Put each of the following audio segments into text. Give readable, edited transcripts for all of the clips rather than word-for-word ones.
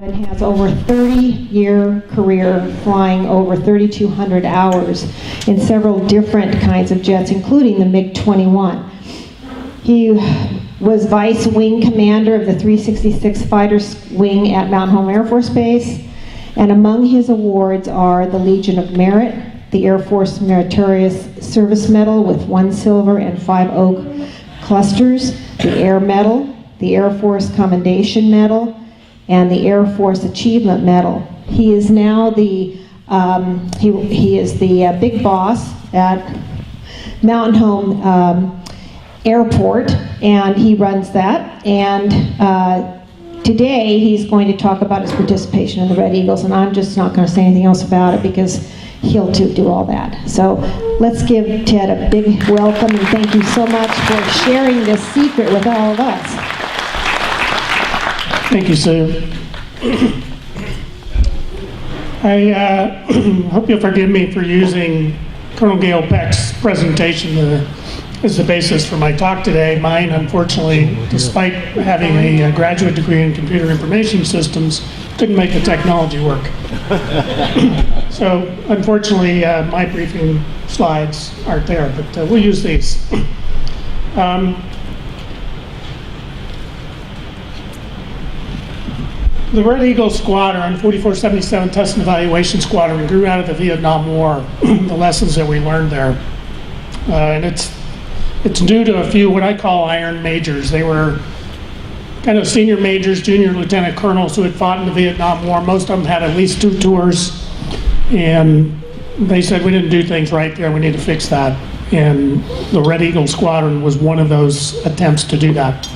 and has over 30-year career flying over 3,200 hours in several different kinds of jets, including the MiG-21. He was Vice Wing Commander of the 366 Fighter Wing at Mountain Home Air Force Base, and among his awards are the Legion of Merit, the Air Force Meritorious Service Medal with 1 silver and 5 oak clusters, the Air Medal, the Air Force Commendation Medal, and the Air Force Achievement Medal. He is now the he is the big boss at Mountain Home Airport, and he runs that. And today he's going to talk about his participation in the Red Eagles, and I'm just not going to say anything else about it because he'll do all that. So let's give Ted a big welcome, and thank you so much for sharing this secret with all of us. Thank you, Sue. I hope you'll forgive me for using Colonel Gail Peck's presentation as the basis for my talk today. Mine, unfortunately, despite having a graduate degree in computer information systems, didn't make the technology work. So, unfortunately, my briefing slides aren't there, but we'll use these. The Red Eagle Squadron, 4477 Test and Evaluation Squadron, grew out of the Vietnam War, the lessons that we learned there. And it's due to a few what I call iron majors. They were kind of senior majors, junior lieutenant colonels who had fought in the Vietnam War. Most of them had at least 2 tours, and they said, we didn't do things right there, we need to fix that. And the Red Eagle Squadron was one of those attempts to do that.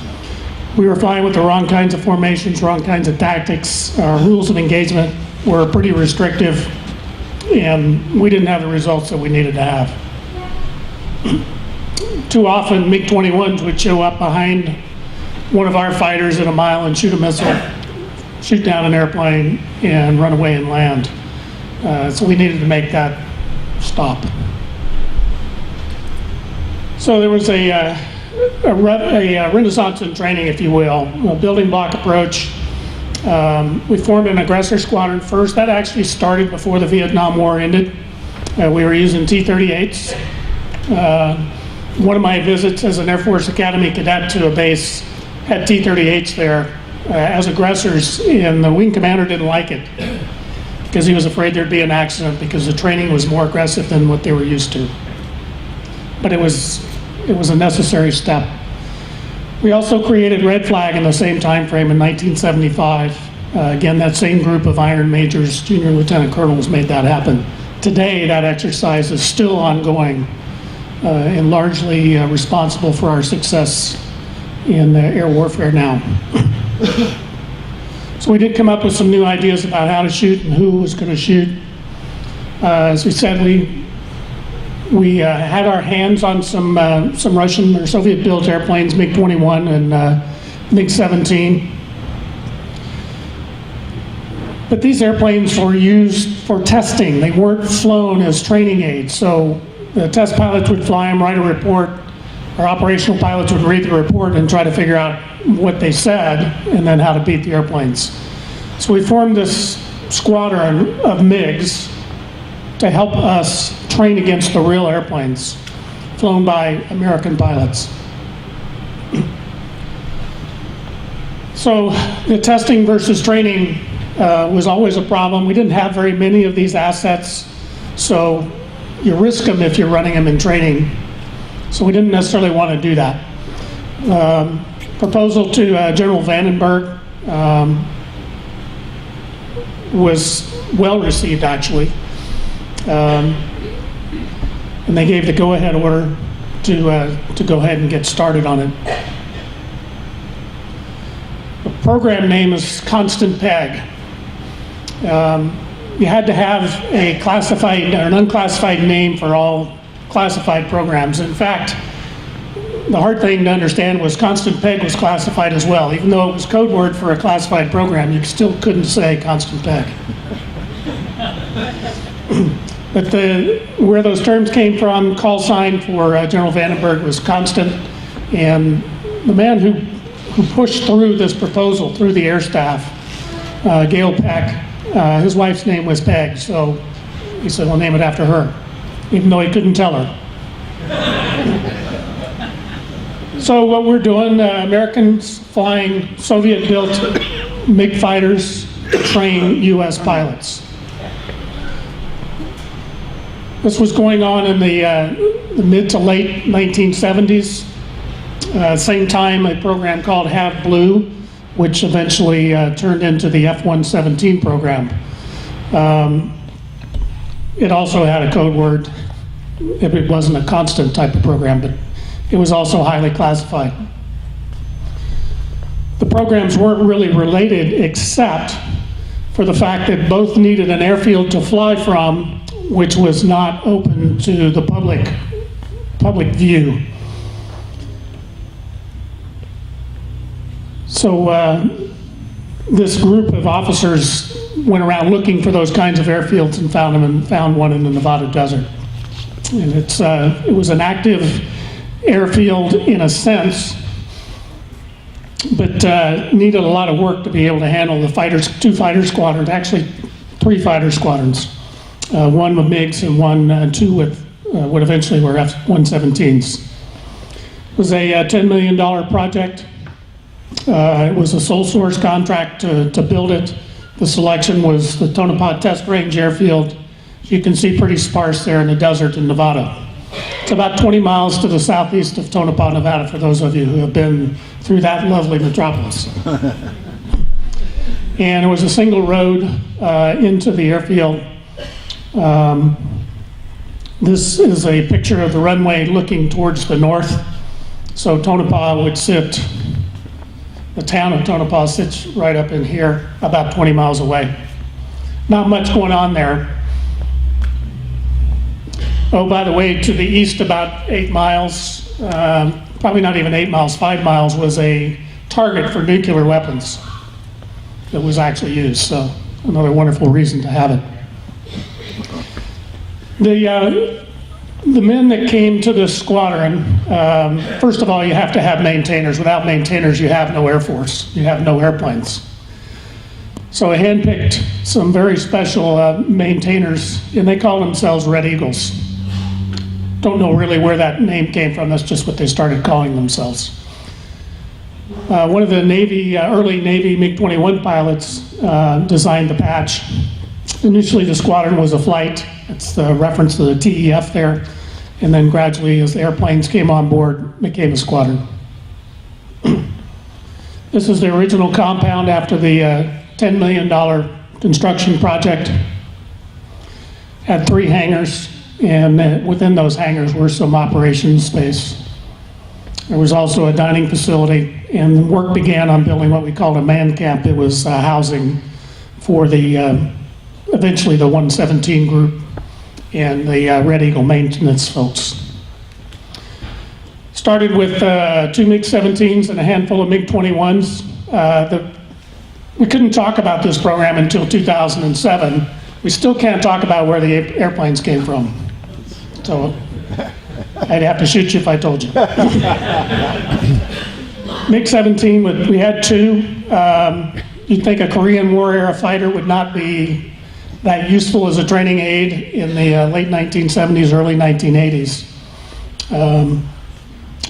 We were flying with the wrong kinds of formations, wrong kinds of tactics. Our rules of engagement were pretty restrictive, and we didn't have the results that we needed to have. Too often, MiG-21s would show up behind one of our fighters at a mile and shoot a missile, shoot down an airplane, and run away and land. So we needed to make that stop. So there was a renaissance in training, if you will, a building block approach. We formed an aggressor squadron first. That actually started before the Vietnam War ended. We were using T-38s. One of my visits as an Air Force Academy cadet to a base had T-38s there as aggressors, and the wing commander didn't like it because he was afraid there'd be an accident because the training was more aggressive than what they were used to. But it was a necessary step. We also created Red Flag in the same time frame in 1975. Again, that same group of iron majors, junior lieutenant colonels made that happen. Today, that exercise is still ongoing and largely responsible for our success in air warfare now. So we did come up with some new ideas about how to shoot and who was going to shoot. As we said, we had our hands on some Russian or Soviet-built airplanes, MiG-21 and MiG-17. But these airplanes were used for testing. They weren't flown as training aids. So the test pilots would fly them, write a report. Our operational pilots would read the report and try to figure out what they said and then how to beat the airplanes. So we formed this squadron of MiGs to help us train against the real airplanes flown by American pilots. So the testing versus training was always a problem. We didn't have very many of these assets, so you risk them if you're running them in training. So we didn't necessarily want to do that. Proposal to General Vandenberg was well received, actually. And they gave the go-ahead order to go ahead and get started on it. The program name is Constant Peg. You had to have a classified or an unclassified name for all classified programs. In fact, the hard thing to understand was Constant Peg was classified as well. Even though it was code word for a classified program, you still couldn't say Constant Peg. But where those terms came from, call sign for General Vandenberg was Constant, and the man who pushed through this proposal through the air staff Gail Peck. His wife's name was Peg, so he said, we'll name it after her, even though he couldn't tell her. So what we're doing, Americans flying Soviet-built MiG fighters to train U.S. pilots. This was going on in the mid to late 1970s. Same time, a program called Have Blue, which eventually turned into the F-117 program. It also had a code word. It wasn't a constant type of program, but it was also highly classified. The programs weren't really related except for the fact that both needed an airfield to fly from, which was not open to the public view. So this group of officers went around looking for those kinds of airfields and found them, and found one in the Nevada desert. And it was an active airfield in a sense, but needed a lot of work to be able to handle the fighters, 2 fighter squadrons, actually 3 fighter squadrons, one with MiGs and 2 with what eventually were F-117s. It was a $10 million project. It was a sole source contract to build it. The selection was the Tonopah Test Range Airfield. You can see pretty sparse there in the desert in Nevada. It's about 20 miles to the southeast of Tonopah, Nevada, for those of you who have been through that lovely metropolis. And it was a single road into the airfield. This is a picture of the runway looking towards the north. So Tonopah would sit, the town of Tonopah sits right up in here, about 20 miles away. Not much going on there. Oh, by the way, to the east about 8 miles, probably not even 8 miles, 5 miles, was a target for nuclear weapons that was actually used. So another wonderful reason to have it. The men that came to this squadron, first of all, you have to have maintainers. Without maintainers, you have no Air Force. You have no airplanes. So I handpicked some very special maintainers, and they call themselves Red Eagles. Don't know really where that name came from. That's just what they started calling themselves. One of the early Navy MiG-21 pilots designed the patch. Initially, the squadron was a flight. It's the reference to the TEF there. And then gradually, as the airplanes came on board, became a squadron. This is the original compound after the $10 million construction project. Had 3 hangars, and within those hangars were some operations space. There was also a dining facility, and work began on building what we called a man camp. It was housing for the eventually the 117 group and the Red Eagle maintenance folks. Started with 2 MiG-17s and a handful of MiG-21s. We couldn't talk about this program until 2007. We still can't talk about where the airplanes came from. So I'd have to shoot you if I told you. MiG-17, we had 2. You'd think a Korean War era fighter would not be that useful as a training aid in the late 1970s, early 1980s.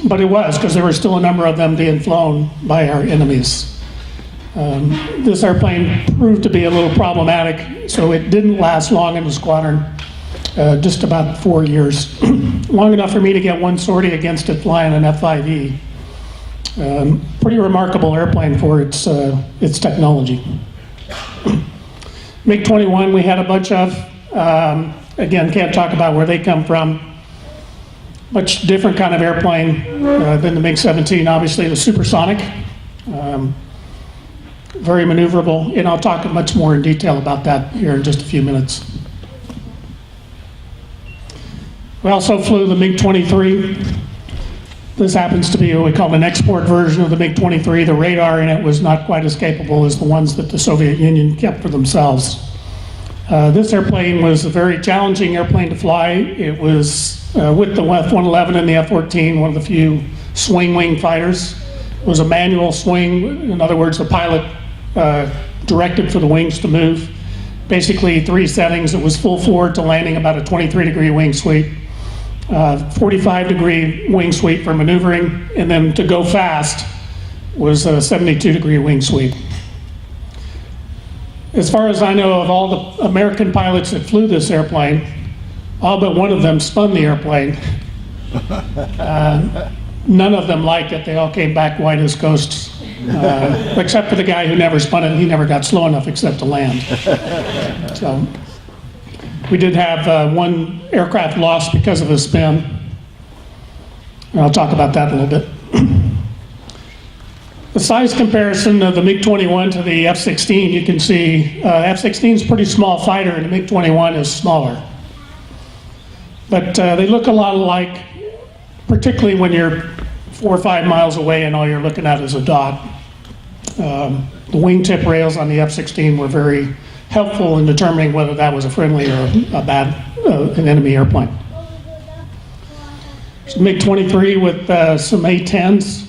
But it was, because there were still a number of them being flown by our enemies. This airplane proved to be a little problematic, so it didn't last long in the squadron, just about 4 years. Long enough for me to get one sortie against it flying an F-5E. Pretty remarkable airplane for its technology. MiG-21 we had a bunch of. Again, can't talk about where they come from. Much different kind of airplane than the MiG-17, obviously the supersonic. Very maneuverable, and I'll talk much more in detail about that here in just a few minutes. We also flew the MiG-23. This happens to be what we call an export version of the MiG-23. The radar in it was not quite as capable as the ones that the Soviet Union kept for themselves. This airplane was a very challenging airplane to fly. It was with the F-111 and the F-14, one of the few swing wing fighters. It was a manual swing. In other words, the pilot directed for the wings to move. Basically 3 settings. It was full forward to landing, about a 23-degree wing sweep, 45-degree wing sweep for maneuvering, and then to go fast was a 72-degree wing sweep. As far as I know, of all the American pilots that flew this airplane, all but one of them spun the airplane. None of them liked it. They all came back white as ghosts, except for the guy who never spun it. He never got slow enough except to land. So we did have one aircraft lost because of a spin. And I'll talk about that in a little bit. The size comparison of the MiG-21 to the F-16, you can see F-16 is a pretty small fighter and the MiG-21 is smaller. But they look a lot alike, particularly when you're 4 or 5 miles away and all you're looking at is a dot. The wingtip rails on the F-16 were very helpful in determining whether that was a friendly or an enemy airplane. So MiG-23 with some A-10s.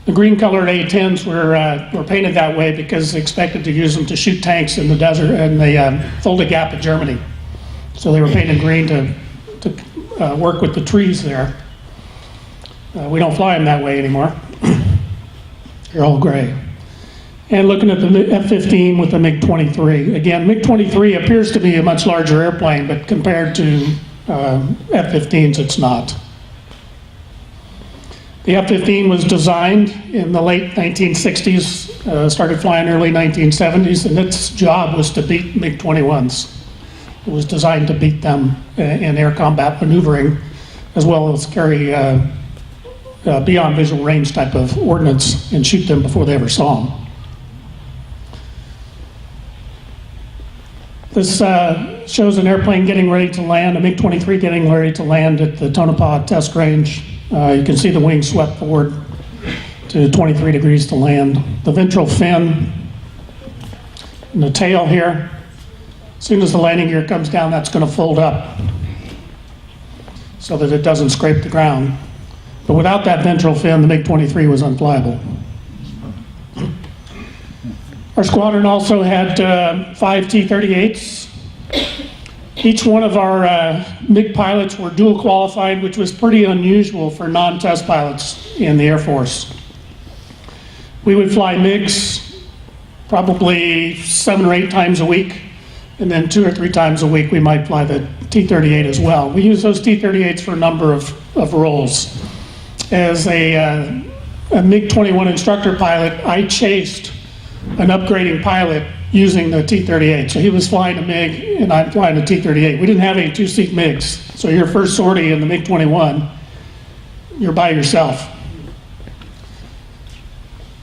The green colored A-10s were painted that way because they expected to use them to shoot tanks in the desert and the Fulda Gap in Germany. So they were painted green to work with the trees there. We don't fly them that way anymore. They're all gray. And looking at the F-15 with the MiG-23. Again, MiG-23 appears to be a much larger airplane, but compared to F-15s, it's not. The F-15 was designed in the late 1960s, started flying early 1970s, and its job was to beat MiG-21s. It was designed to beat them in air combat maneuvering, as well as carry beyond visual range type of ordnance and shoot them before they ever saw them. This shows an airplane getting ready to land, a MiG-23 getting ready to land at the Tonopah test range. You can see the wings swept forward to 23 degrees to land. The ventral fin and the tail here, as soon as the landing gear comes down, that's going to fold up so that it doesn't scrape the ground. But without that ventral fin, the MiG-23 was unflyable. Our squadron also had 5 T-38s. Each one of our MiG pilots were dual qualified, which was pretty unusual for non-test pilots in the Air Force. We would fly MiGs probably 7 or 8 times a week, and then 2 or 3 times a week we might fly the T-38 as well. We use those T-38s for a number of roles. As a MiG-21 instructor pilot, I chased an upgrading pilot using the T-38. So he was flying a MiG and I'm flying a T-38. We didn't have any 2-seat MiGs. So your first sortie in the MiG-21, you're by yourself.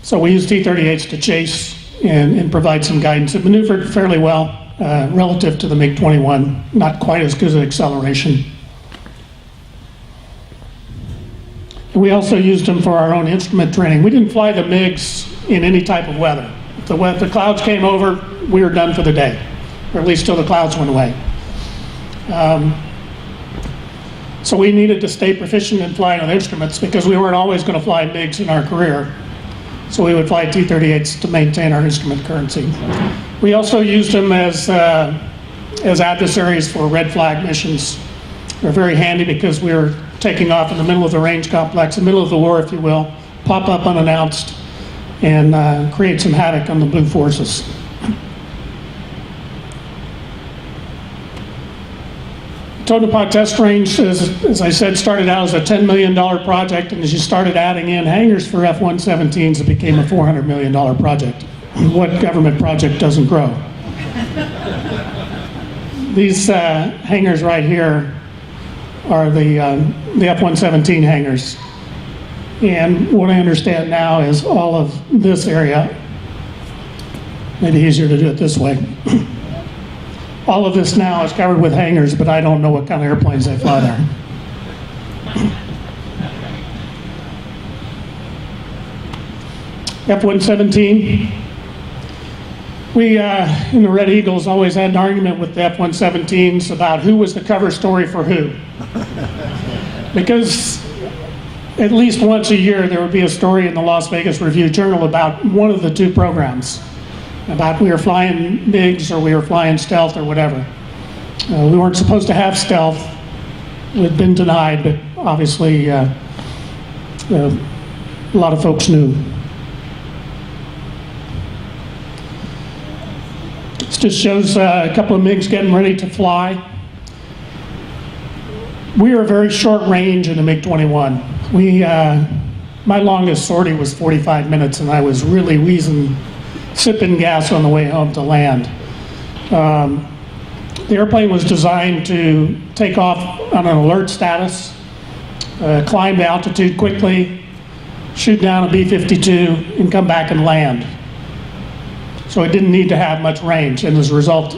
So we used T-38s to chase and provide some guidance. It maneuvered fairly well relative to the MiG-21, not quite as good at acceleration. And we also used them for our own instrument training. We didn't fly the MiGs in any type of weather. If the clouds came over, we were done for the day, or at least till the clouds went away. So we needed to stay proficient in flying with instruments because we weren't always going to fly MiGs in our career. So we would fly T-38s to maintain our instrument currency. We also used them as adversaries for red flag missions. They're very handy because we were taking off in the middle of the range complex, the middle of the war, if you will, pop up unannounced, and create some havoc on the blue forces. Tonopah Test Range, as I said, started out as a $10 million project, and as you started adding in hangars for F-117s, it became a $400 million project. What government project doesn't grow? These hangars right here are the F-117 hangars. And what I understand now is all of this area, maybe easier to do it this way. All of this now is covered with hangars, but I don't know what kind of airplanes they fly there. F-117. We, in the Red Eagles, always had an argument with the F-117s about who was the cover story for who. Because at least once a year there would be a story in the Las Vegas Review-Journal about one of the 2 programs. about we were flying MiGs or we were flying stealth or whatever. We weren't supposed to have stealth. We'd been denied, but obviously a lot of folks knew. This just shows a couple of MiGs getting ready to fly. We were very short range in the MiG-21. My longest sortie was 45 minutes, and I was really wheezing, sipping gas on the way home to land. The airplane was designed to take off on an alert status, climb to altitude quickly, shoot down a B-52, and come back and land. So it didn't need to have much range, and as a result,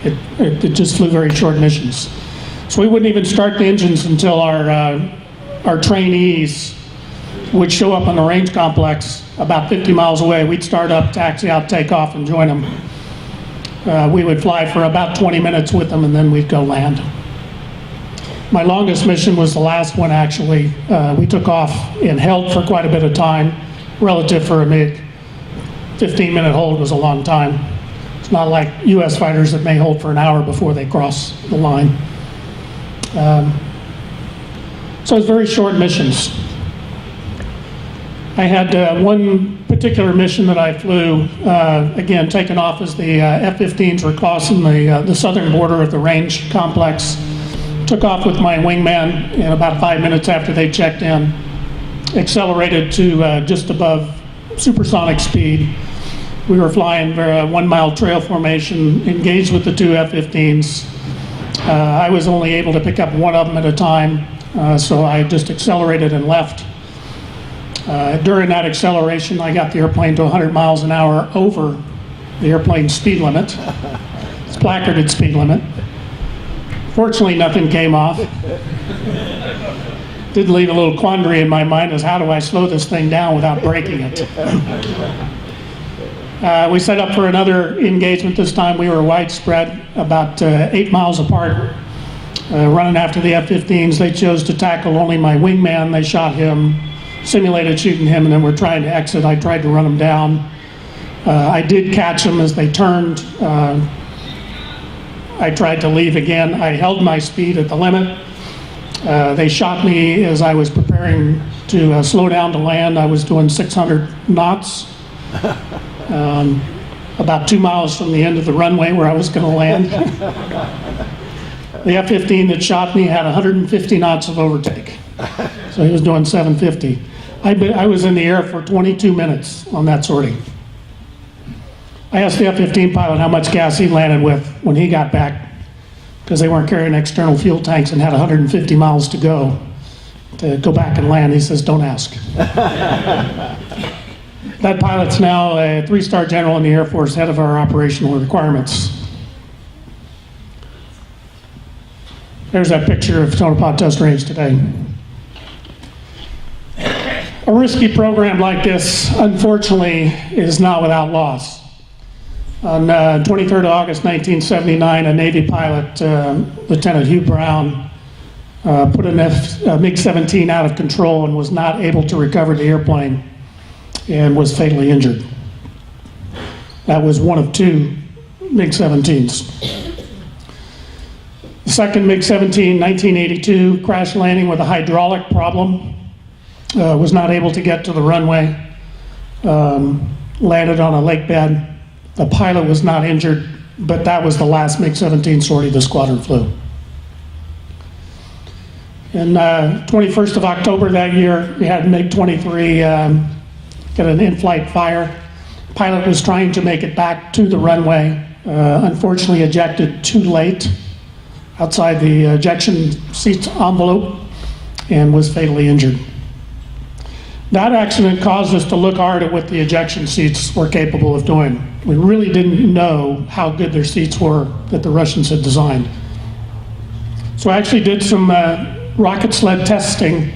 it just flew very short missions. So we wouldn't even start the engines until our trainees would show up on the range complex about 50 miles away. We'd start up, taxi out, take off, and join them. We would fly for about 20 minutes with them, and then we'd go land. My longest mission was the last one, actually. We took off and held for quite a bit of time, relative for a MiG. 15-minute hold was a long time. It's not like US fighters that may hold for an hour before they cross the line. So it's very short missions. I had one particular mission that I flew, again, taken off as the F-15s were crossing the southern border of the range complex. Took off with my wingman, and about 5 minutes after they checked in, accelerated to just above supersonic speed. We were flying a 1 mile trail formation, engaged with the two F-15s. I was only able to pick up one of them at a time, so I just accelerated and left. During that acceleration, I got the airplane to 100 miles an hour over the airplane's speed limit. It's placarded speed limit. Fortunately, nothing came off. Did leave a little quandary in my mind as how do I slow this thing down without breaking it? We set up for another engagement this time. We were widespread, about 8 miles apart, running after the F-15s. They chose to tackle only my wingman. They shot him, simulated shooting him, and then we're trying to exit. I tried to run them down. I did catch them as they turned. I tried to leave again. I held my speed at the limit. They shot me as I was preparing to slow down to land. I was doing 600 knots. About 2 miles from the end of the runway where I was going to land. The F-15 that shot me had 150 knots of overtake. So he was doing 750. I was in the air for 22 minutes on that sortie. I asked the F-15 pilot how much gas he landed with when he got back, because they weren't carrying external fuel tanks and had 150 miles to go back and land. He says, don't ask. That pilot's now a 3-star general in the Air Force, head of our operational requirements. There's that picture of Tonopah Test Range today. A risky program like this, unfortunately, is not without loss. On 23rd of August 1979, a Navy pilot, Lieutenant Hugh Brown, put a MiG-17 out of control and was not able to recover the airplane and was fatally injured. That was one of 2 MiG-17s. The second MiG-17, 1982, crash landing with a hydraulic problem, was not able to get to the runway, landed on a lake bed. The pilot was not injured, but that was the last MiG-17 sortie the squadron flew. And 21st of October that year, we had MiG-23 get an in-flight fire. Pilot was trying to make it back to the runway, unfortunately ejected too late outside the ejection seats envelope and was fatally injured. That accident caused us to look hard at what the ejection seats were capable of doing. We really didn't know how good their seats were that the Russians had designed. So I actually did some rocket sled testing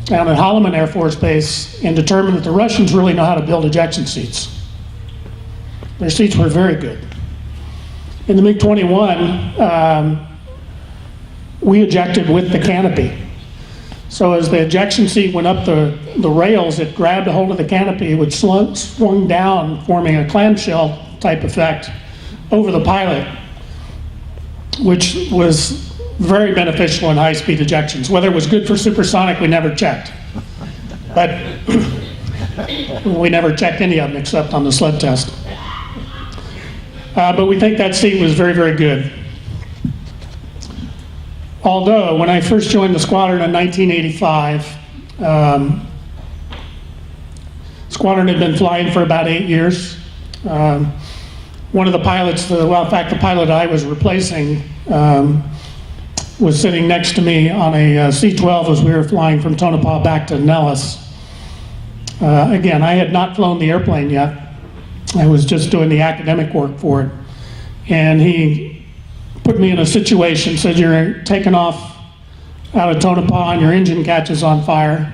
down at Holloman Air Force Base and determined that the Russians really know how to build ejection seats. Their seats were very good. In the MiG-21, we ejected with the canopy. So as the ejection seat went up the rails, it grabbed a hold of the canopy, which swung down, forming a clamshell type effect over the pilot, which was very beneficial in high-speed ejections. Whether it was good for supersonic, we never checked. But we never checked any of them except on the sled test. But we think that seat was very, very good. Although, when I first joined the squadron in 1985, squadron had been flying for about 8 years. One of the pilots, well, in fact, the pilot I was replacing was sitting next to me on a C-12 as we were flying from Tonopah back to Nellis. Again, I had not flown the airplane yet. I was just doing the academic work for it. And he put me in a situation, said, you're taking off out of Tonopah and your engine catches on fire.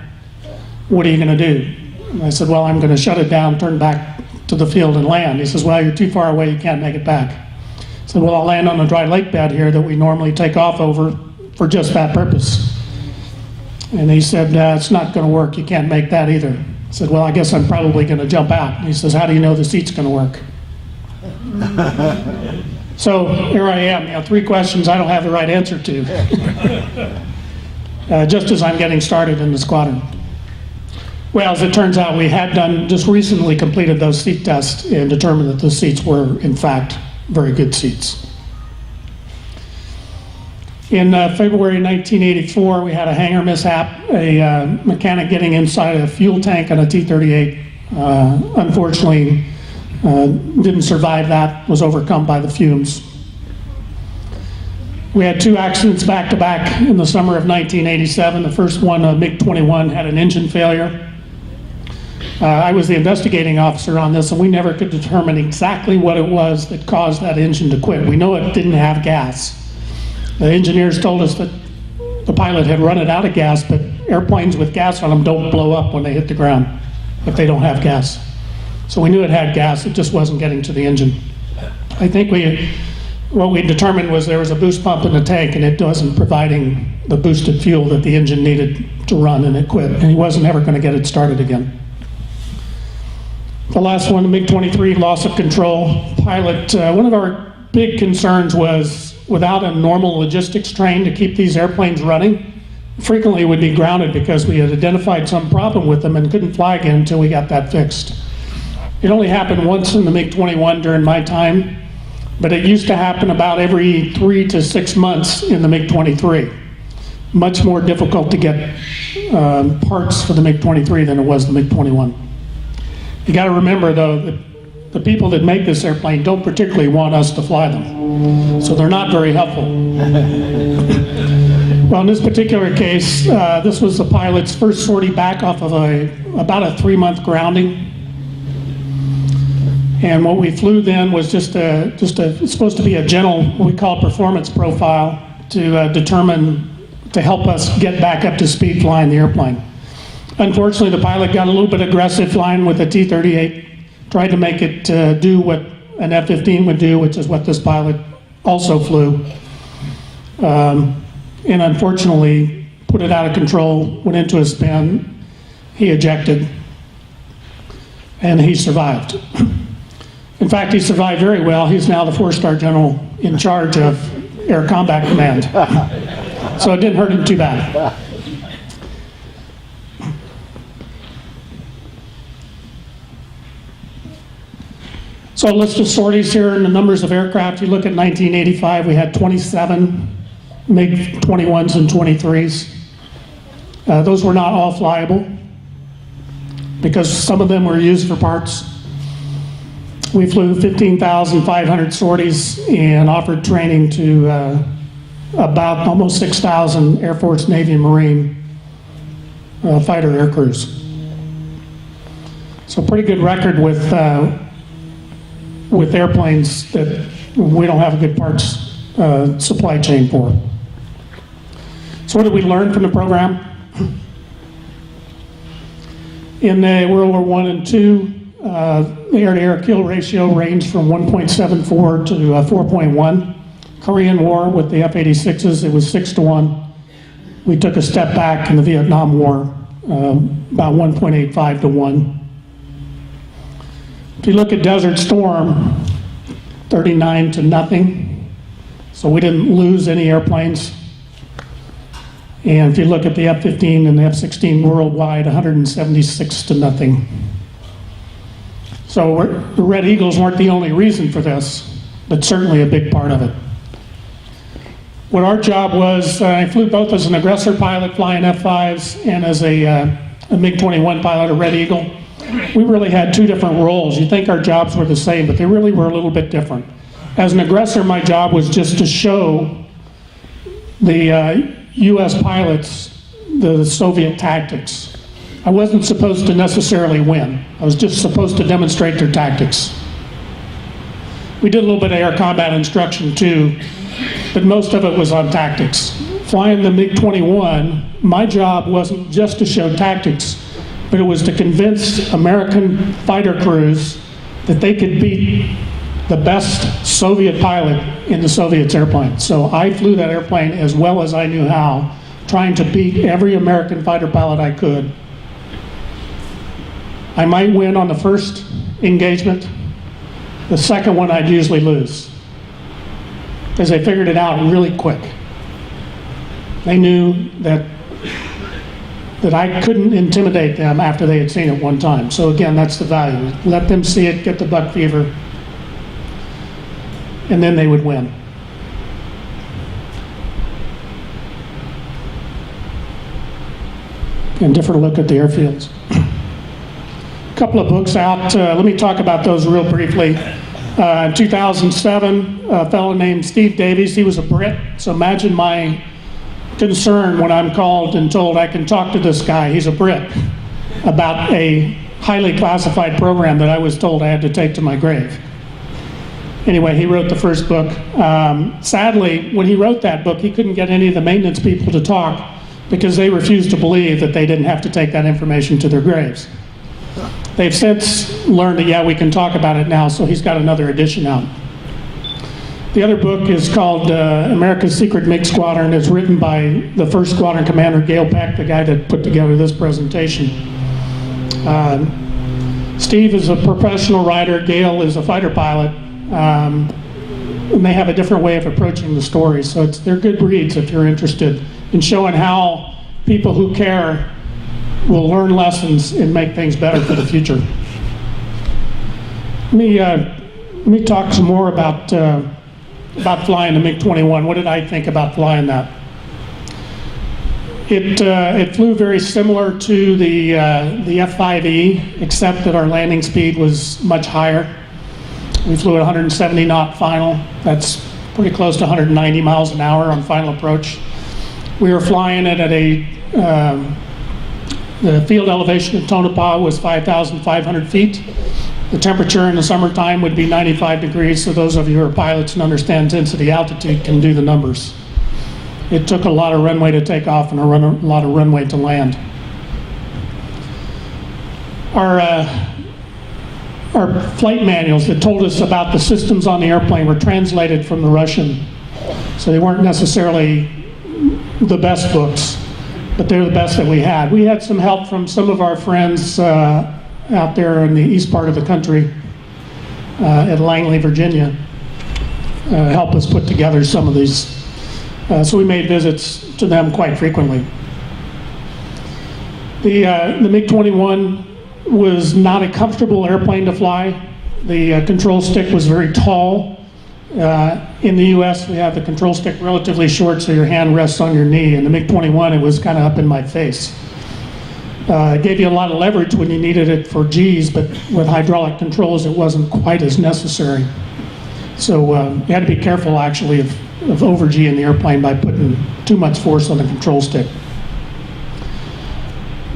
What are you going to do? And I said, well, I'm going to shut it down, turn back to the field and land. He says, well, you're too far away, you can't make it back. I said, well, I'll land on a dry lake bed here that we normally take off over for just that purpose. And he said, it's not going to work, you can't make that either. I said, well, I guess I'm probably going to jump out. And he says, how do you know the seat's going to work? So here I am, 3 questions I don't have the right answer to. Just as I'm getting started in the squadron. Well, as it turns out, we had just recently completed those seat tests and determined that the seats were, in fact, very good seats. In February 1984, we had a hangar mishap, a mechanic getting inside a fuel tank on a T-38. Unfortunately, didn't survive that, was overcome by the fumes. We had 2 accidents back-to-back in the summer of 1987. The first one, a MiG-21, had an engine failure. I was the investigating officer on this, and we never could determine exactly what it was that caused that engine to quit. We know it didn't have gas. The engineers told us that the pilot had run it out of gas, but airplanes with gas on them don't blow up when they hit the ground if they don't have gas. So we knew it had gas, it just wasn't getting to the engine. I think what we determined was there was a boost pump in the tank and it wasn't providing the boosted fuel that the engine needed to run, and it quit. And he wasn't ever going to get it started again. The last one, the MiG-23, loss of control. Pilot, one of our big concerns was without a normal logistics train to keep these airplanes running, frequently would be grounded because we had identified some problem with them and couldn't fly again until we got that fixed. It only happened once in the MiG-21 during my time, but it used to happen about every 3 to 6 months in the MiG-23. Much more difficult to get parts for the MiG-23 than it was the MiG-21. You got to remember, though, that the people that make this airplane don't particularly want us to fly them, so they're not very helpful. Well, in this particular case, this was the pilot's first sortie back off of about a 3-month grounding. And what we flew then was it's supposed to be a gentle, what we call performance profile, to help us get back up to speed flying the airplane. Unfortunately, the pilot got a little bit aggressive flying with the T-38, tried to make it do what an F-15 would do, which is what this pilot also flew. And unfortunately, put it out of control, went into a spin, he ejected, and he survived. In fact, he survived very well. He's now the 4-star general in charge of Air Combat Command. So it didn't hurt him too bad. So a list of sorties here and the numbers of aircraft. You look at 1985, we had 27 MiG-21s and 23s. Those were not all flyable because some of them were used for parts. We flew 15,500 sorties and offered training to about almost 6,000 Air Force, Navy, and Marine fighter air crews. So pretty good record with airplanes that we don't have a good parts supply chain for. So what did we learn from the program? In World War I and II, the air-to-air kill ratio ranged from 1.74 to 4.1. Korean War with the F-86s, it was 6-1. We took a step back in the Vietnam War, about 1.85 to 1. If you look at Desert Storm, 39 to nothing. So we didn't lose any airplanes. And if you look at the F-15 and the F-16 worldwide, 176 to nothing. So the Red Eagles weren't the only reason for this, but certainly a big part of it. What our job was, I flew both as an Aggressor pilot flying F-5s and as a MiG-21 pilot, a Red Eagle. We really had two different roles. You think our jobs were the same, but they really were a little bit different. As an Aggressor, my job was just to show the US pilots the Soviet tactics. I wasn't supposed to necessarily win. I was just supposed to demonstrate their tactics. We did a little bit of air combat instruction too, but most of it was on tactics. Flying the MiG-21, my job wasn't just to show tactics, but it was to convince American fighter crews that they could beat the best Soviet pilot in the Soviet's airplane. So I flew that airplane as well as I knew how, trying to beat every American fighter pilot I could. I might win on the first engagement. The second one I'd usually lose, because they figured it out really quick. They knew that I couldn't intimidate them after they had seen it one time. So again, that's the value. Let them see it, get the buck fever, and then they would win. And different look at the airfields. A couple of books out. Let me talk about those real briefly. In 2007, a fellow named Steve Davies, he was a Brit, so imagine my concern when I'm called and told I can talk to this guy, he's a Brit, about a highly classified program that I was told I had to take to my grave. Anyway, he wrote the first book. Sadly, when he wrote that book, he couldn't get any of the maintenance people to talk because they refused to believe that they didn't have to take that information to their graves. They've since learned that, yeah, we can talk about it now, so he's got another edition out. The other book is called America's Secret MiG Squadron. It's written by the first squadron commander, Gale Peck, the guy that put together this presentation. Steve is a professional writer, Gale is a fighter pilot, and they have a different way of approaching the story, so they're good reads if you're interested in showing how people who care will learn lessons and make things better for the future. Let me talk some more about flying the MiG-21. What did I think about flying that? It flew very similar to the F-5E, except that our landing speed was much higher. We flew at 170 knot final. That's pretty close to 190 miles an hour on final approach. We were flying it at the field elevation of Tonopah was 5,500 feet. The temperature in the summertime would be 95 degrees, so those of you who are pilots and understand density altitude can do the numbers. It took a lot of runway to take off and a lot of runway to land. Our flight manuals that told us about the systems on the airplane were translated from the Russian, so they weren't necessarily the best books, but they're the best that we had. We had some help from some of our friends out there in the east part of the country, at Langley, Virginia, help us put together some of these. So we made visits to them quite frequently. The MiG-21 was not a comfortable airplane to fly. The control stick was very tall. In the US, we have the control stick relatively short, so your hand rests on your knee. In the MiG-21, it was kind of up in my face. It gave you a lot of leverage when you needed it for G's, but with hydraulic controls, it wasn't quite as necessary. So you had to be careful, actually, of over-G-ing the airplane by putting too much force on the control stick.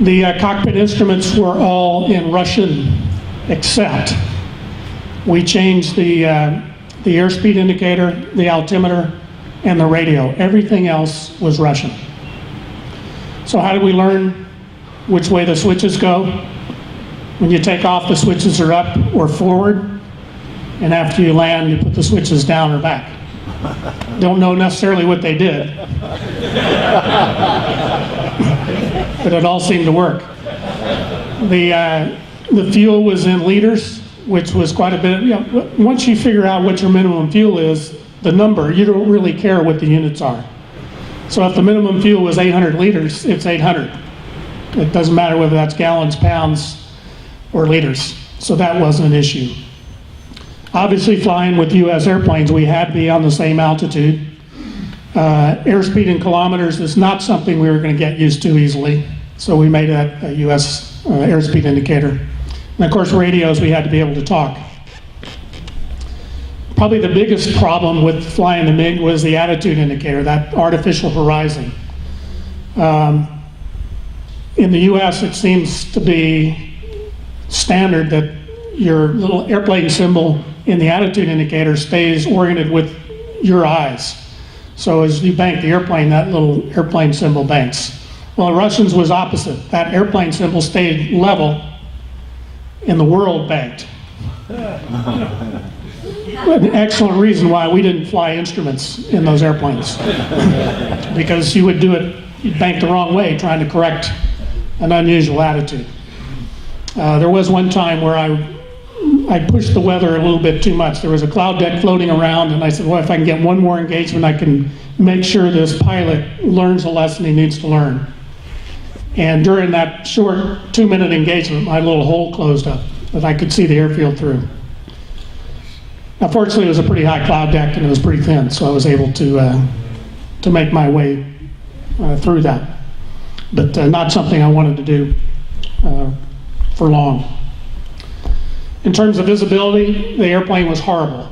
The cockpit instruments were all in Russian, except we changed the airspeed indicator, the altimeter, and the radio. Everything else was Russian. So how did we learn which way the switches go? When you take off, the switches are up or forward, and after you land, you put the switches down or back. Don't know necessarily what they did, but it all seemed to work. The fuel was in liters, which was quite a bit. Once you figure out what your minimum fuel is, the number, you don't really care what the units are. So if the minimum fuel was 800 liters, it's 800. It doesn't matter whether that's gallons, pounds, or liters. So that wasn't an issue. Obviously, flying with U.S. airplanes, we had to be on the same altitude. Airspeed in kilometers is not something we were going to get used to easily. So we made that a U.S. Airspeed indicator. And of course, radios, we had to be able to talk. Probably the biggest problem with flying the MiG was the attitude indicator, that artificial horizon. In the US, it seems to be standard that your little airplane symbol in the attitude indicator stays oriented with your eyes. So as you bank the airplane, that little airplane symbol banks. Well, the Russians was opposite. That airplane symbol stayed level and the world banked. An excellent reason why we didn't fly instruments in those airplanes. Because you would do it, you'd bank the wrong way trying to correct an unusual attitude. There was one time where I pushed the weather a little bit too much. There was a cloud deck floating around, and I said, well, if I can get one more engagement, I can make sure this pilot learns a lesson he needs to learn. And during that short 2-minute engagement, my little hole closed up that I could see the airfield through. Now, fortunately, it was a pretty high cloud deck, and it was pretty thin, so I was able to make my way through that. But not something I wanted to do for long. In terms of visibility, the airplane was horrible.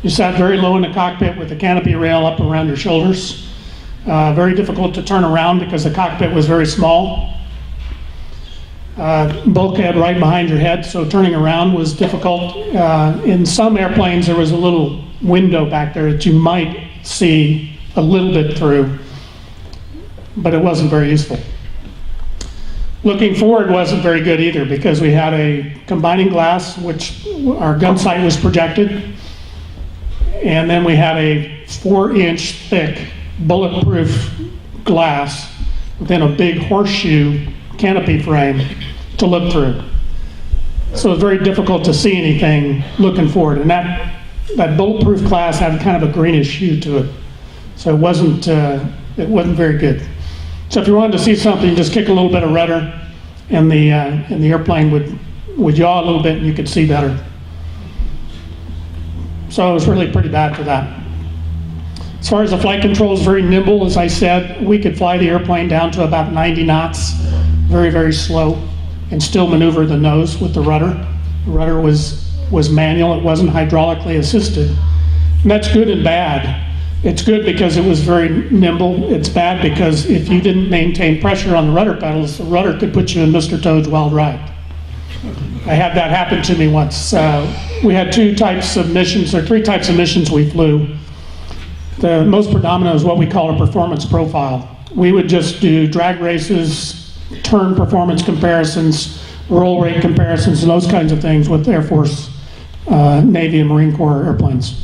You sat very low in the cockpit with the canopy rail up around your shoulders. Very difficult to turn around because the cockpit was very small. Bulkhead right behind your head, so turning around was difficult. In some airplanes, there was a little window back there that you might see a little bit through, but it wasn't very useful. Looking forward wasn't very good either because we had a combining glass, which our gun sight was projected, and then we had a 4-inch thick bulletproof glass within a big horseshoe canopy frame to look through. So it's very difficult to see anything looking forward, and that bulletproof glass had kind of a greenish hue to it, so it wasn't very good. So if you wanted to see something, you just kick a little bit of rudder, and the airplane would yaw a little bit, and you could see better. So it was really pretty bad for that. As far as the flight controls, very nimble. As I said, we could fly the airplane down to about 90 knots, very, very slow, and still maneuver the nose with the rudder. The rudder was manual, it wasn't hydraulically assisted. And that's good and bad. It's good because it was very nimble. It's bad because if you didn't maintain pressure on the rudder pedals, the rudder could put you in Mr. Toad's Wild Ride. I had that happen to me once. We had 3 types of missions we flew. The most predominant is what we call a performance profile. We would just do drag races, turn performance comparisons, roll rate comparisons, and those kinds of things with Air Force, Navy, and Marine Corps airplanes.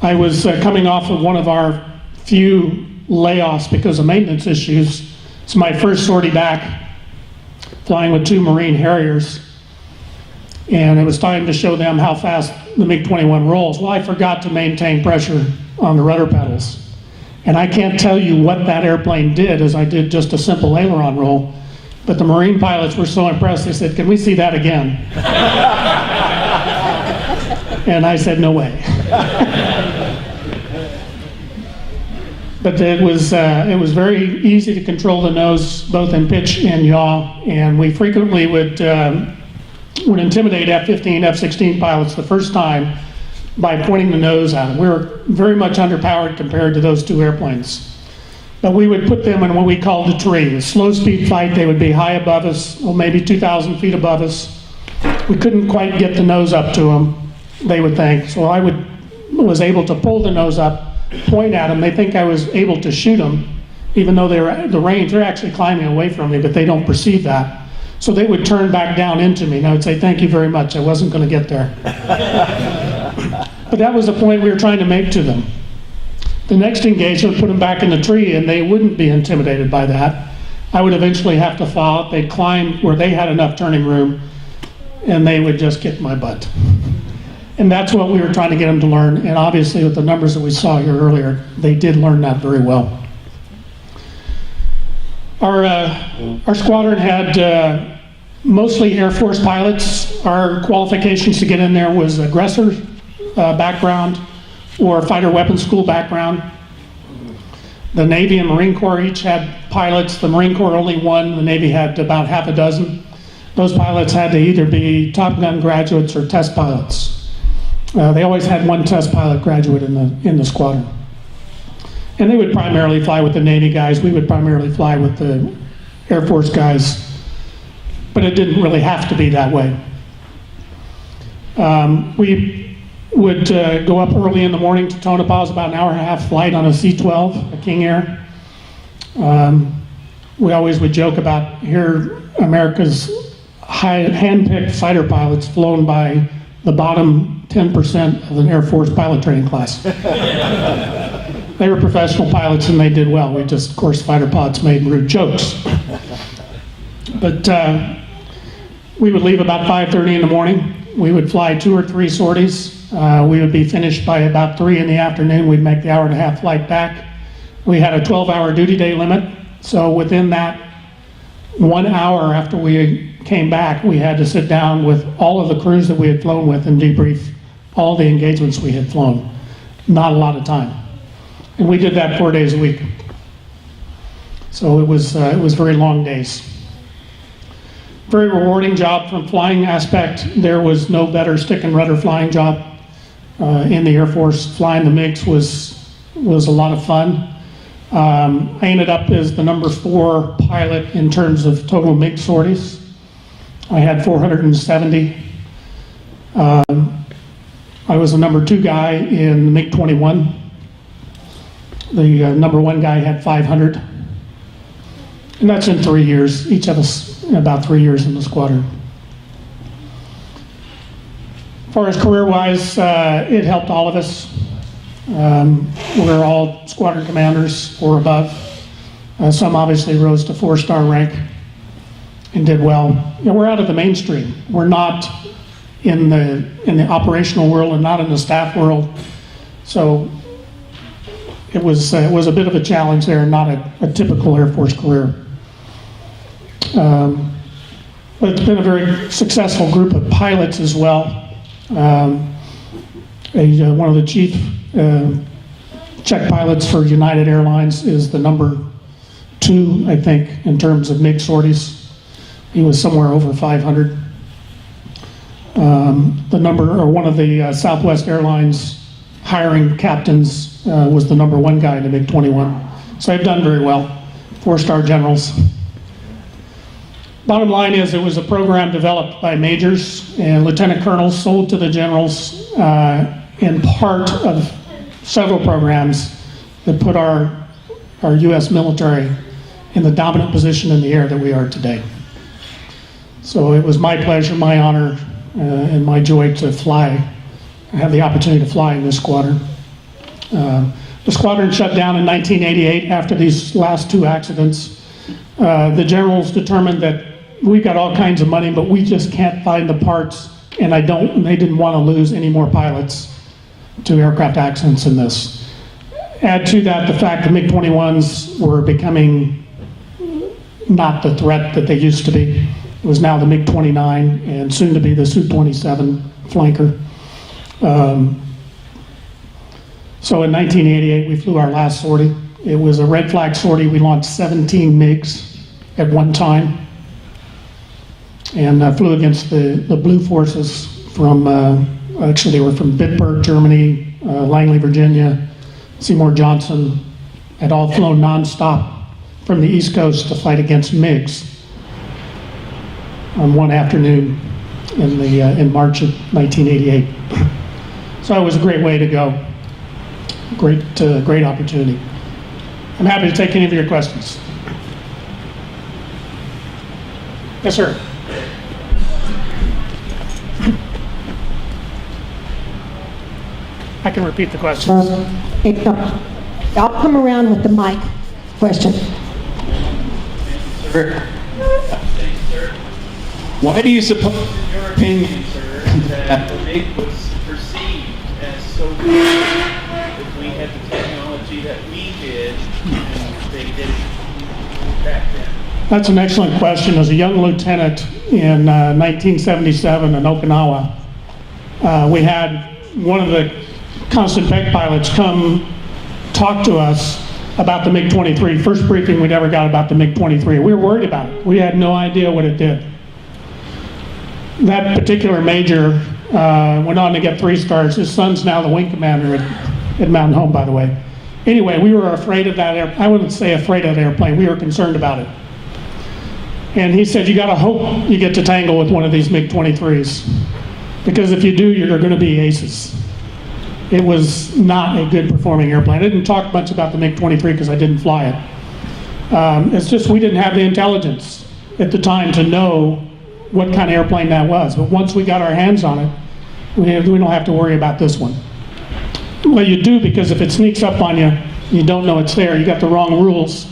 I was coming off of one of our few layoffs because of maintenance issues. It's my first sortie back, flying with 2 Marine Harriers, and it was time to show them how fast the MiG-21 rolls. Well, I forgot to maintain pressure on the rudder pedals, and I can't tell you what that airplane did, as I did just a simple aileron roll, but the Marine pilots were so impressed, they said, "Can we see that again?" And I said, "No way." But it was very easy to control the nose, both in pitch and yaw, and we frequently would intimidate F-15, F-16 pilots the first time by pointing the nose at them. We were very much underpowered compared to those 2 airplanes. But we would put them in what we called a tree, a slow speed fight. They would be high above us, or maybe 2,000 feet above us. We couldn't quite get the nose up to them, they would think. So I was able to pull the nose up, point at them. They think I was able to shoot them, even though the range, they're actually climbing away from me, but they don't perceive that. So they would turn back down into me, and I would say, "Thank you very much, I wasn't going to get there." But that was the point we were trying to make to them. The next engagement, put them back in the tree, and they wouldn't be intimidated by that. I would eventually have to follow. They'd climb where they had enough turning room, and they would just kick my butt. And that's what we were trying to get them to learn, and obviously with the numbers that we saw here earlier, they did learn that very well. Our squadron had mostly Air Force pilots. Our qualifications to get in there was aggressor background or fighter weapons school background. The Navy and Marine Corps each had pilots. The Marine Corps only one. The Navy had about half a dozen. Those pilots had to either be Top Gun graduates or test pilots. They always had one test pilot graduate in the squadron. And they would primarily fly with the Navy guys. We would primarily fly with the Air Force guys. But it didn't really have to be that way. We would go up early in the morning to Tonopah. It was about an hour and a half flight on a C-12, a King Air. We always would joke about here America's hand-picked fighter pilots flown by the bottom 10% of an Air Force pilot training class. They were professional pilots and they did well. We just, of course, fighter pilots made rude jokes. But we would leave about 5:30 in the morning. We would fly 2 or 3 sorties. We would be finished by about 3 in the afternoon. We'd make the hour and a half flight back. We had a 12-hour duty day limit. So within that 1 hour after we came back, we had to sit down with all of the crews that we had flown with and debrief all the engagements we had flown. Not a lot of time. And we did that 4 days a week. So it was very long days. Very rewarding job from flying aspect. There was no better stick and rudder flying job in the Air Force. Flying the MiGs was a lot of fun. I ended up as the number 4 pilot in terms of total MiG sorties. I had 470. I was the number 2 guy in the MiG-21. The number 1 guy had 500. And that's in 3 years, each of us about 3 years in the squadron. As far as career-wise, it helped all of us. We're all squadron commanders or above. Some obviously rose to 4-star rank and did well. You know, we're out of the mainstream. We're not in the operational world and not in the staff world. So it was a bit of a challenge there, not a typical Air Force career. But it's been a very successful group of pilots as well. One of the chief check pilots for United Airlines is the number 2, I think, in terms of MiG sorties. He was somewhere over 500. One of the Southwest Airlines hiring captains was the number 1 guy in the MiG-21. So they've done very well. 4-star generals. Bottom line is it was a program developed by majors and lieutenant colonels, sold to the generals, and part of several programs that put our U.S. military in the dominant position in the air that we are today. So it was my pleasure, my honor, and my joy to fly. I had the opportunity to fly in this squadron. The squadron shut down in 1988 after these last 2 accidents. The generals determined that we've got all kinds of money, but we just can't find the parts, and they didn't want to lose any more pilots to aircraft accidents in this. Add to that the fact the MiG-21s were becoming not the threat that they used to be. It was now the MiG-29 and soon to be the Su-27 flanker. So in 1988, we flew our last sortie. It was a red flag sortie. We launched 17 MiGs at one time and flew against the blue forces from, actually they were from Bitburg, Germany, Langley, Virginia, Seymour Johnson, had all flown nonstop from the East Coast to fight against MiGs on one afternoon in March of 1988. So it was a great way to go. Great opportunity. I'm happy to take any of your questions. Yes, sir. I can repeat the question. I'll come around with the mic question. Why do you suppose, in your opinion, sir, that the MiG was perceived as so good if we had the technology that we did and they did it back then? That's an excellent question. As a young lieutenant in 1977 in Okinawa, we had one of the constant peg pilots come talk to us about the MiG-23. First briefing we'd ever got about the MiG-23. We were worried about it. We had no idea what it did. That particular major went on to get 3 stars. His son's now the wing commander at Mountain Home, by the way. Anyway, we were afraid of that I wouldn't say afraid of the airplane. We were concerned about it. And he said, you got to hope you get to tangle with one of these MiG-23s. Because if you do, you're going to be aces. It was not a good performing airplane. I didn't talk much about the MiG-23 because I didn't fly it. It's just we didn't have the intelligence at the time to know what kind of airplane that was. But once we got our hands on it, we don't have to worry about this one. Well, you do, because if it sneaks up on you, you don't know it's there, you got the wrong rules,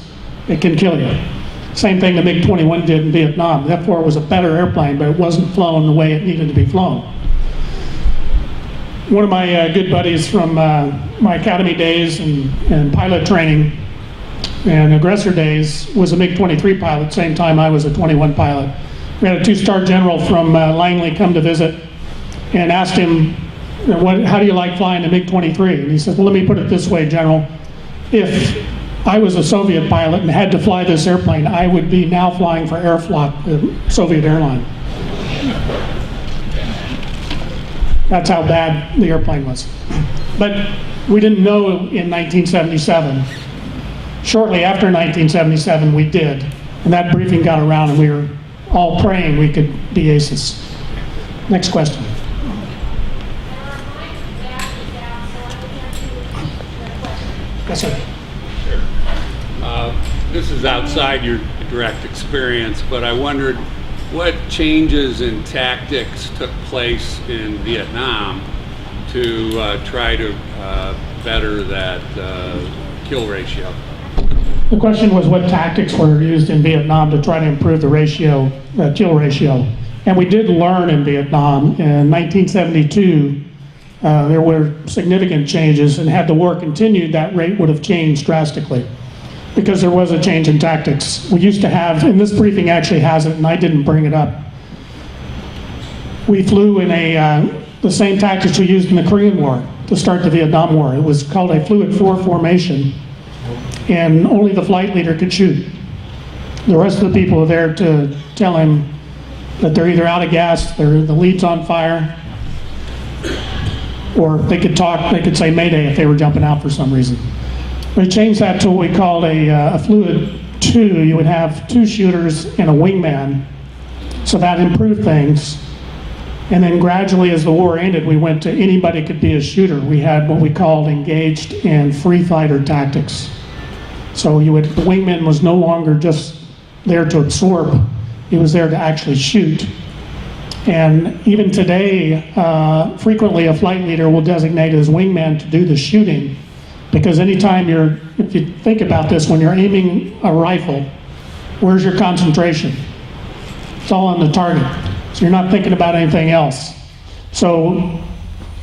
it can kill you. Same thing the MiG-21 did in Vietnam. The F-4 was a better airplane, but it wasn't flown the way it needed to be flown. One of my good buddies from my academy days and pilot training and aggressor days was a MiG-23 pilot, same time I was a 21 pilot. We had a 2-star general from Langley come to visit and asked him, how do you like flying the MiG-23? And he said, well, let me put it this way, General. If I was a Soviet pilot and had to fly this airplane, I would be now flying for Aeroflot, the Soviet airline. That's how bad the airplane was. But we didn't know in 1977. Shortly after 1977, we did. And that briefing got around and we were all praying we could be aces. Next question. Yes, sir. This is outside your direct experience, but I wondered what changes in tactics took place in Vietnam to try to better that kill ratio. The question was what tactics were used in Vietnam to try to improve the ratio, kill ratio. And we did learn in Vietnam. In 1972, there were significant changes, and had the war continued, that rate would have changed drastically because there was a change in tactics. We used to have, and this briefing actually has it, and I didn't bring it up. We flew in the same tactics we used in the Korean War to start the Vietnam War. It was called a fluid 4 formation, and only the flight leader could shoot. The rest of the people were there to tell him that they're either out of gas, the lead's on fire, or they could talk, they could say Mayday if they were jumping out for some reason. We changed that to what we called a fluid 2. You would have 2 shooters and a wingman, so that improved things. And then gradually as the war ended, we went to anybody could be a shooter. We had what we called engaged and free fighter tactics. So the wingman was no longer just there to absorb, he was there to actually shoot. And even today, frequently a flight leader will designate his wingman to do the shooting, because anytime if you think about this, when you're aiming a rifle, where's your concentration? It's all on the target. So you're not thinking about anything else. So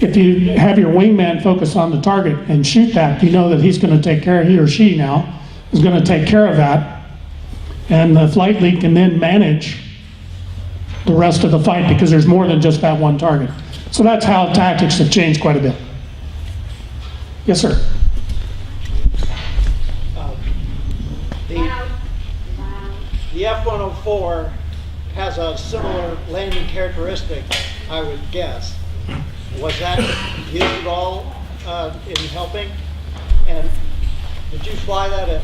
if you have your wingman focus on the target and shoot that, you know that he's going to take care of, he or she now, is going to take care of that. And the flight lead can then manage the rest of the fight because there's more than just that one target. So that's how tactics have changed quite a bit. Yes, sir. The F-104 has a similar landing characteristic, I would guess. Was that used at all in helping? And did you fly that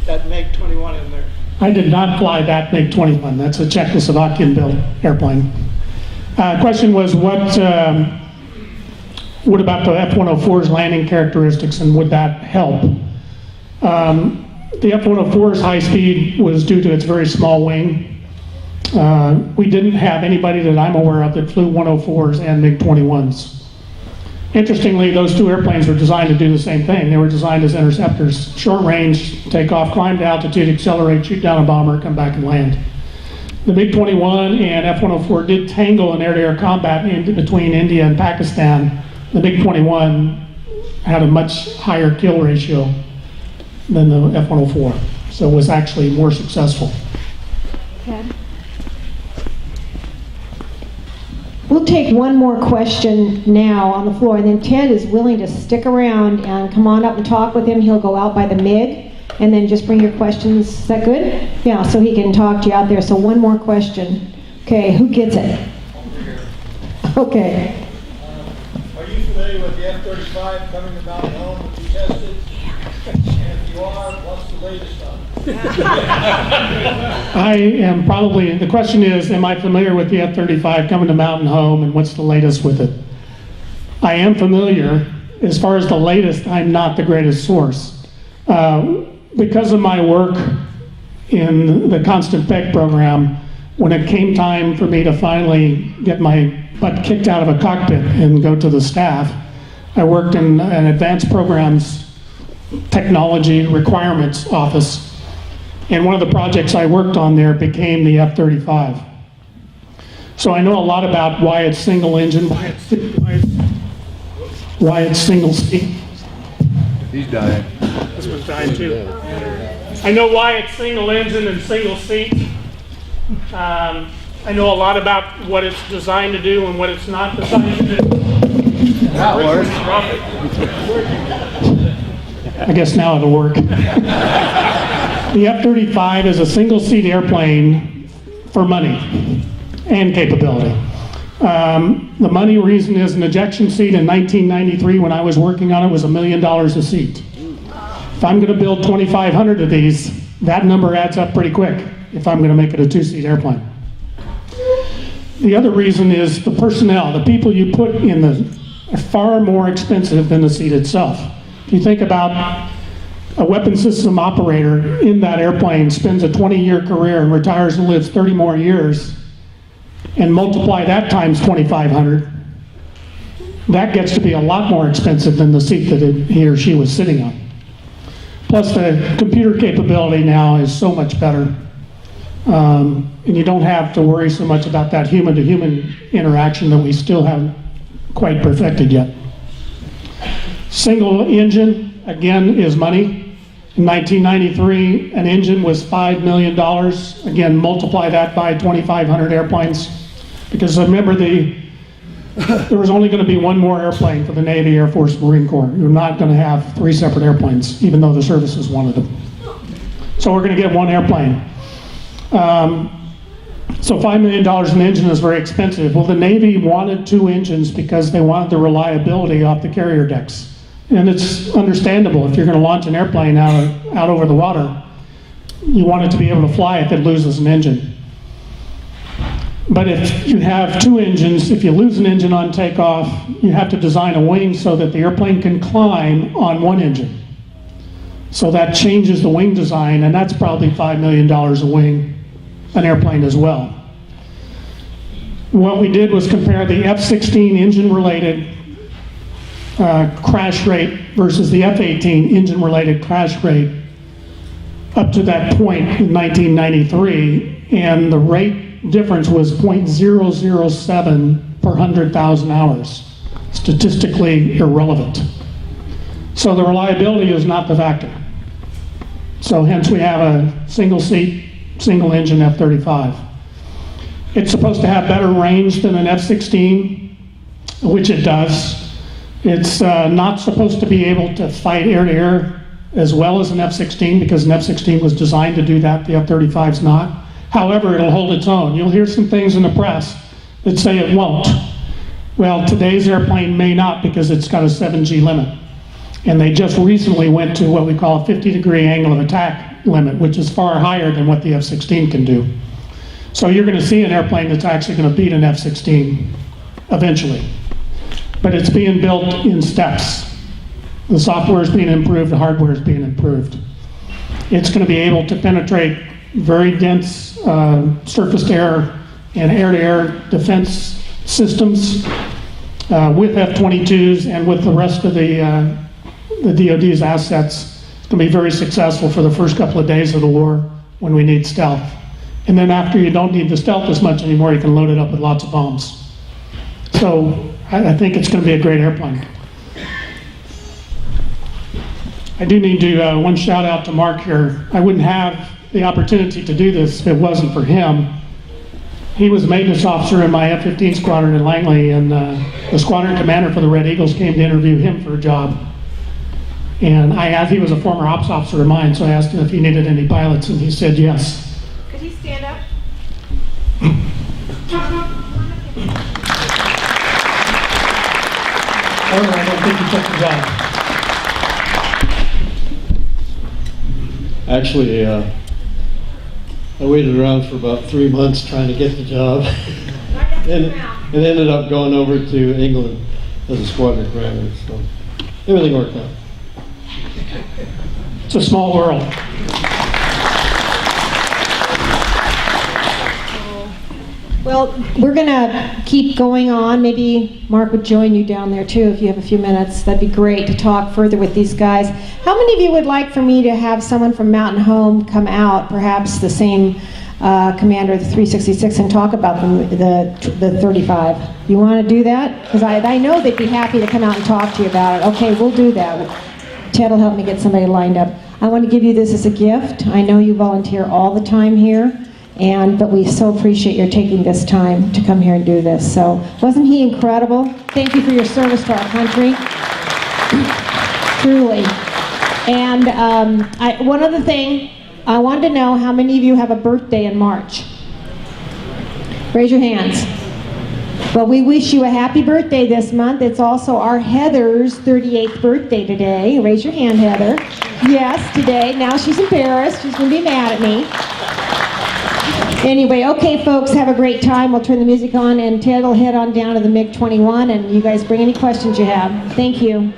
that MiG-21 in there? I did not fly that MiG-21. That's a Czechoslovakian-built airplane. Question was what about the F-104's landing characteristics, and would that help? The F-104's high speed was due to its very small wing. We didn't have anybody that I'm aware of that flew 104s and MiG-21s. Interestingly, those 2 airplanes were designed to do the same thing. They were designed as interceptors. Short range, take off, climb to altitude, accelerate, shoot down a bomber, come back and land. The MiG-21 and F-104 did tangle in air-to-air combat between India and Pakistan. The MiG-21 had a much higher kill ratio than the F-104, so it was actually more successful. Okay. We'll take one more question now on the floor, and then Ted is willing to stick around and come on up and talk with him. He'll go out by the MiG, and then just bring your questions. Is that good? Yeah, so he can talk to you out there. So one more question. Okay, who gets it? Okay. Are you familiar with the F-35 coming to Mountain Home to be tested? And if you are, what's the latest on it? I am probably, the question is, am I familiar with the F-35 coming to Mountain Home, and what's the latest with it? I am familiar. As far as the latest, I'm not the greatest source. Because of my work in the Constant Peg program, when it came time for me to finally get my butt kicked out of a cockpit and go to the staff, I worked in an advanced programs technology requirements office. And one of the projects I worked on there became the F-35. So I know a lot about why it's single engine, why it's single seat. He's dying. This one's dying too. I know why it's single engine and single seat. I know a lot about what it's designed to do and what it's not designed to do. That works. I guess now it'll work. The F-35 is a single-seat airplane for money and capability. The money reason is an ejection seat in 1993 when I was working on it was $1 million a seat. If I'm going to build 2,500 of these, that number adds up pretty quick if I'm going to make it a two-seat airplane. The other reason is the personnel. The people you put in are far more expensive than the seat itself. If you think about a weapon system operator in that airplane spends a 20-year career and retires and lives 30 more years, and multiply that times 2,500, that gets to be a lot more expensive than the seat that he or she was sitting on. Plus the computer capability now is so much better. And you don't have to worry so much about that human-to-human interaction that we still haven't quite perfected yet. Single engine, again, is money. In 1993, an engine was $5 million. Again, multiply that by 2,500 airplanes. Because remember, there was only going to be one more airplane for the Navy, Air Force, Marine Corps. You're not going to have 3 separate airplanes, even though the services wanted them. So we're going to get one airplane. So $5 million an engine is very expensive. Well, the Navy wanted 2 engines because they wanted the reliability off the carrier decks. And it's understandable. If you're going to launch an airplane out over the water, you want it to be able to fly if it loses an engine. But if you have 2 engines, if you lose an engine on takeoff, you have to design a wing so that the airplane can climb on one engine. So that changes the wing design, and that's probably $5 million a wing, an airplane as well. What we did was compare the F-16 engine-related crash rate versus the F-18 engine-related crash rate up to that point in 1993, and the rate difference was 0.007 per 100,000 hours. Statistically irrelevant. So the reliability is not the factor. So hence we have a single seat, single engine F-35. It's supposed to have better range than an F-16, which it does. It's not supposed to be able to fight air-to-air as well as an F-16 because an F-16 was designed to do that. The F-35's not. However, it'll hold its own. You'll hear some things in the press that say it won't. Well, today's airplane may not because it's got a 7G limit. And they just recently went to what we call a 50-degree angle of attack limit, which is far higher than what the F-16 can do. So you're going to see an airplane that's actually going to beat an F-16 eventually. But it's being built in steps. The software is being improved, the hardware is being improved. It's going to be able to penetrate very dense surface air and air-to-air defense systems with F-22s and with the rest of the DoD's assets. It's going to be very successful for the first couple of days of the war when we need stealth. And then after you don't need the stealth as much anymore, you can load it up with lots of bombs. So I think it's going to be a great airplane. I do need to, one shout out to Mark here. I wouldn't have the opportunity to do this if it wasn't for him. He was a maintenance officer in my F-15 squadron in Langley, and the squadron commander for the Red Eagles came to interview him for a job. And I asked, he was a former ops officer of mine, so I asked him if he needed any pilots, and he said yes. Could he stand up? However, I don't think he took the job. Actually, I waited around for about 3 months trying to get the job, and ended up going over to England as a squadron commander. So everything worked out. It's a small world. Well, we're going to keep going on. Maybe Mark would join you down there too if you have a few minutes. That'd be great to talk further with these guys. How many of you would like for me to have someone from Mountain Home come out, perhaps the same commander of the 366, and talk about the 35? You want to do that? Because I know they'd be happy to come out and talk to you about it. Okay, we'll do that. Ted will help me get somebody lined up. I want to give you this as a gift. I know you volunteer all the time here. But we so appreciate your taking this time to come here and do this. So, wasn't he incredible? Thank you for your service to our country. Truly. And one other thing, I wanted to know how many of you have a birthday in March? Raise your hands. Well, we wish you a happy birthday this month. It's also our Heather's 38th birthday today. Raise your hand, Heather. Yes, today. Now she's embarrassed. She's going to be mad at me. Anyway, okay, folks, have a great time. We'll turn the music on, and Ted will head on down to the MiG-21, and you guys bring any questions you have. Thank you.